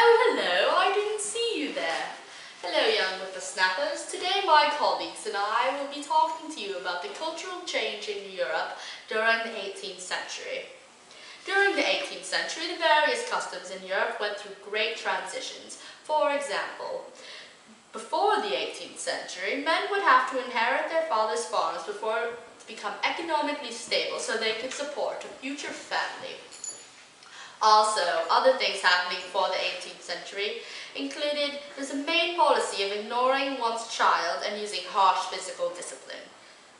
Oh, hello, I didn't see you there. Hello, young whippersnappers. Today my colleagues and I will be talking to you about the cultural change in Europe during the 18th century. During the 18th century, the various customs in Europe went through great transitions. For example, before the 18th century, men would have to inherit their father's farms before to become economically stable so they could support a future family. Also, other things happening before the 18th century included the main policy of ignoring one's child and using harsh physical discipline.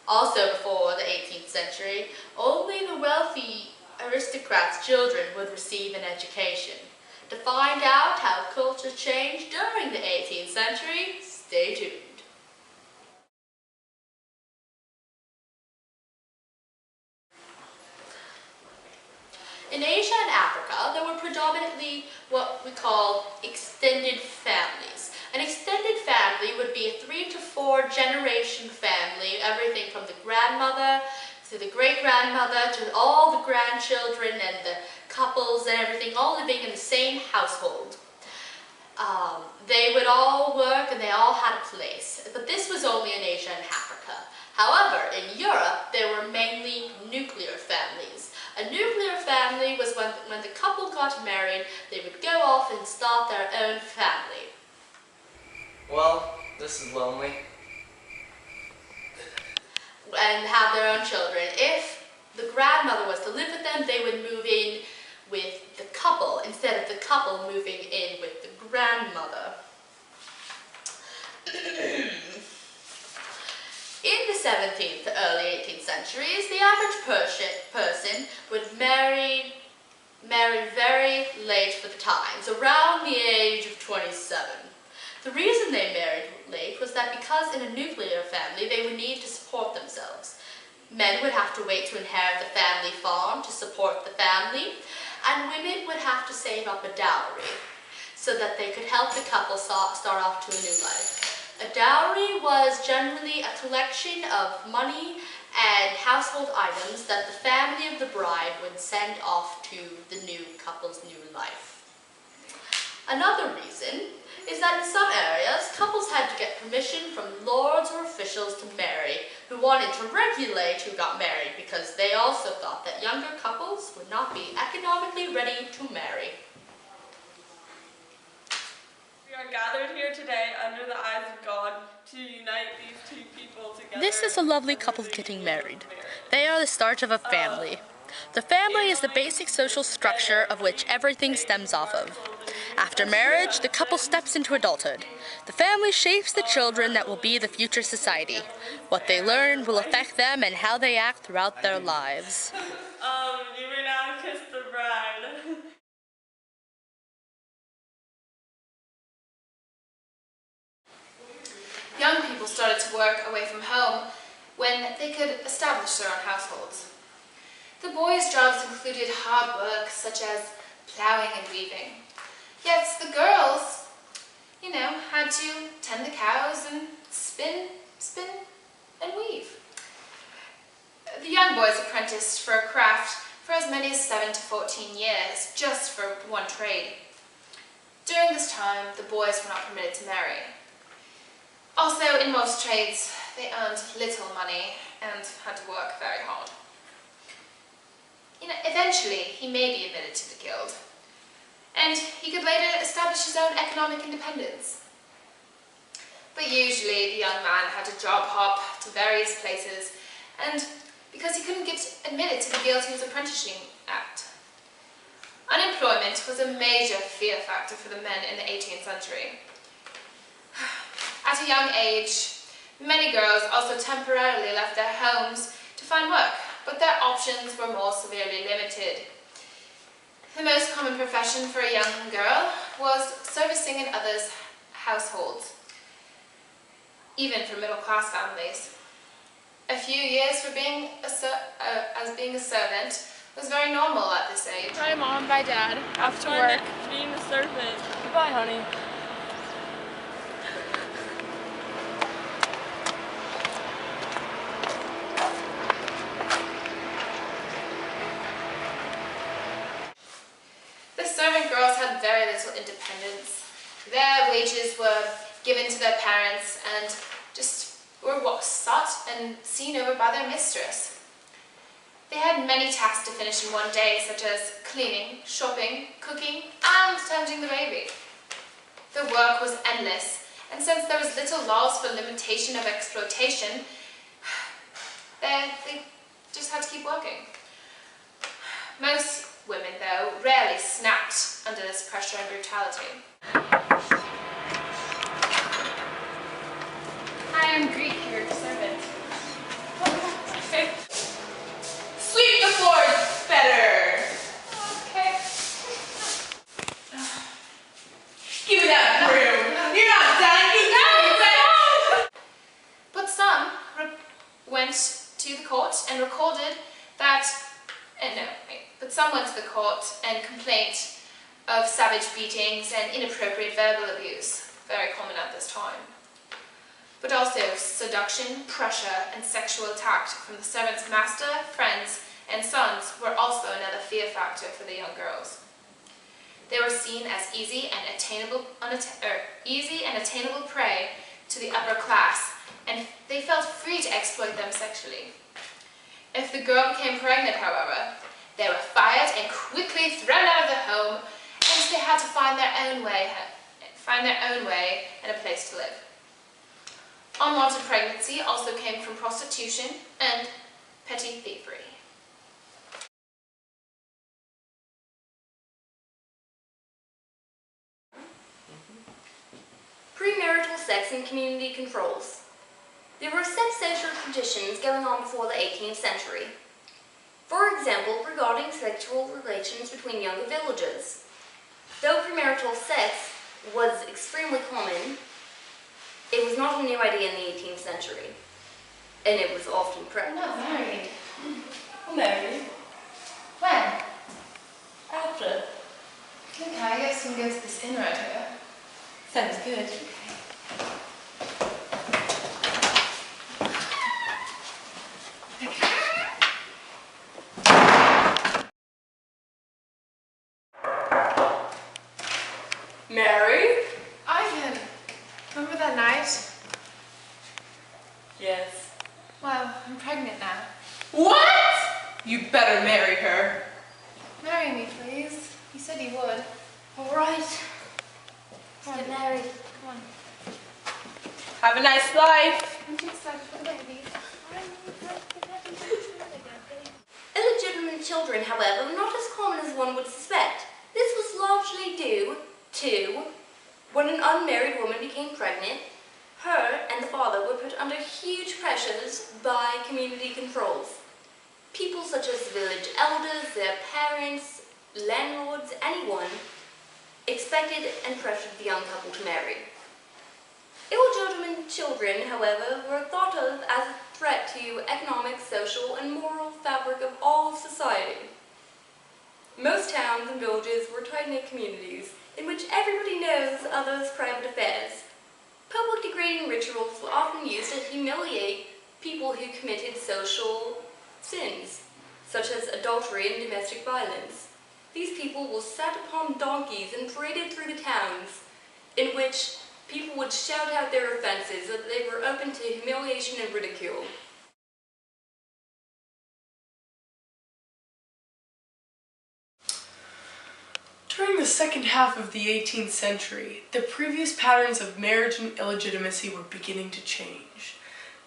Also before the 18th century, only the wealthy aristocrats' children would receive an education. To find out how culture changed during the 18th century, stay tuned. In Asia and Africa, there were predominantly what we call extended families. An extended family would be a 3 to 4 generation family, everything from the grandmother to the great-grandmother to all the grandchildren and the couples and everything, all living in the same household. They would all work and they all had a place, but this was only in Asia and Africa. However, in Europe, there were mainly nuclear families. A nuclear family was when the couple got married, they would go off and start their own family. Well, this is lonely. And have their own children. If the grandmother was to live with them, they would move in with the couple instead of the couple moving in with the grandmother. In the 17th to early 18th centuries, the average person would marry very late for the times, around the age of 27. The reason they married late was that because in a nuclear family, they would need to support themselves. Men would have to wait to inherit the family farm to support the family, and women would have to save up a dowry so that they could help the couple start off to a new life. A dowry was generally a collection of money and household items that the family of the bride would send off to the new couple's new life. Another reason is that in some areas, couples had to get permission from lords or officials to marry who wanted to regulate who got married because they also thought that younger couples would not be economically ready to marry. We are gathered here today under the eyes of God to unite these two people together. This is a lovely couple getting married. They are the start of a family. The family is the basic social structure of which everything stems off of. After marriage, the couple steps into adulthood. The family shapes the children that will be the future society. What they learn will affect them and how they act throughout their lives. You may now kiss the bride. Young people started to work away from home when they could establish their own households. The boys' jobs included hard work such as ploughing and weaving. Yet the girls, had to tend the cows and spin and weave. The young boys apprenticed for a craft for as many as 7 to 14 years, just for one trade. During this time, the boys were not permitted to marry. Also, in most trades, they earned little money and had to work very hard. Eventually, he may be admitted to the guild, and he could later establish his own economic independence. But usually, the young man had to job hop to various places, and because he couldn't get admitted to the guild he was apprenticing at. Unemployment was a major fear factor for the men in the 18th century. At a young age, many girls also temporarily left their homes to find work, but their options were more severely limited. The most common profession for a young girl was servicing in others' households, even for middle-class families. A few years for being a servant was very normal at this age. Bye Mom, bye Dad. Off to work. Being a servant. Bye honey. The servant girls had very little independence wages were given to their parents and just were sought and seen over by their mistress. They had many tasks to finish in one day, such as cleaning, shopping, cooking, and tending the baby. The work was endless, and since there was little laws for limitation of exploitation, they just had to keep working. Most women, though, rarely snapped under this pressure and brutality. I am Greek, your servant. Okay. Sweep the floors better. Okay. Give me that broom. You're not done. But some went to the court and recorded that, but some went to the court and complained of savage beatings and inappropriate verbal abuse, very common at this time. But also seduction, pressure, and sexual attack from the servant's master, friends, and sons were also another fear factor for the young girls. They were seen as easy and attainable prey to the upper class, and they felt free to exploit them sexually. If the girl became pregnant, however, they were fired and quickly thrown out of the home, and they had to find their own way and a place to live. Unwanted pregnancy also came from prostitution and petty thievery. Premarital sex and community controls. There were sex social traditions going on before the 18th century. For example, regarding sexual relations between younger villagers. Though premarital sex was extremely common, it was not a new idea in the 18th century, and it was often I'm not practiced. married. I'm married. When? After. Okay, I guess we can go to this inn right here. Sounds good. Mary? Ivan, remember that night? Yes. Well, I'm pregnant now. What? You better marry her. Marry me, please. You said you would. All right, let's get married. Come on. Have a nice life. I'm too excited for the baby. Illegitimate children, however, were not as common as one would suspect. This was largely due to when an unmarried woman became pregnant, her and the father were put under huge pressures by community controls. People such as village elders, their parents, landlords, anyone, expected and pressured the young couple to marry. Illegitimate children, however, were thought of as a threat to economic, social, and moral fabric of all of society. Most towns and villages were tight-knit communities in which everybody knows others' private affairs. Public degrading rituals were often used to humiliate people who committed social sins, such as adultery and domestic violence. These people were sat upon donkeys and paraded through the towns, in which people would shout out their offenses so that they were open to humiliation and ridicule. During the second half of the 18th century, the previous patterns of marriage and illegitimacy were beginning to change.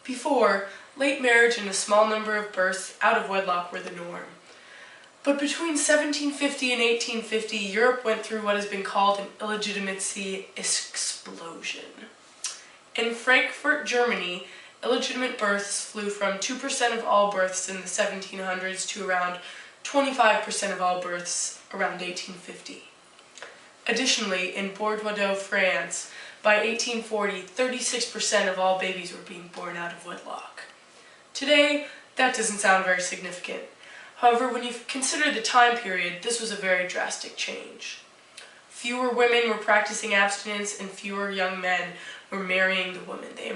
Before, late marriage and a small number of births out of wedlock were the norm. But between 1750 and 1850, Europe went through what has been called an illegitimacy explosion. In Frankfurt, Germany, illegitimate births flew from 2% of all births in the 1700s to around 25% of all births around 1850. Additionally, in Bordeaux, France, by 1840, 36% of all babies were being born out of wedlock. Today, that doesn't sound very significant. However, when you consider the time period, this was a very drastic change. Fewer women were practicing abstinence and fewer young men were marrying the women they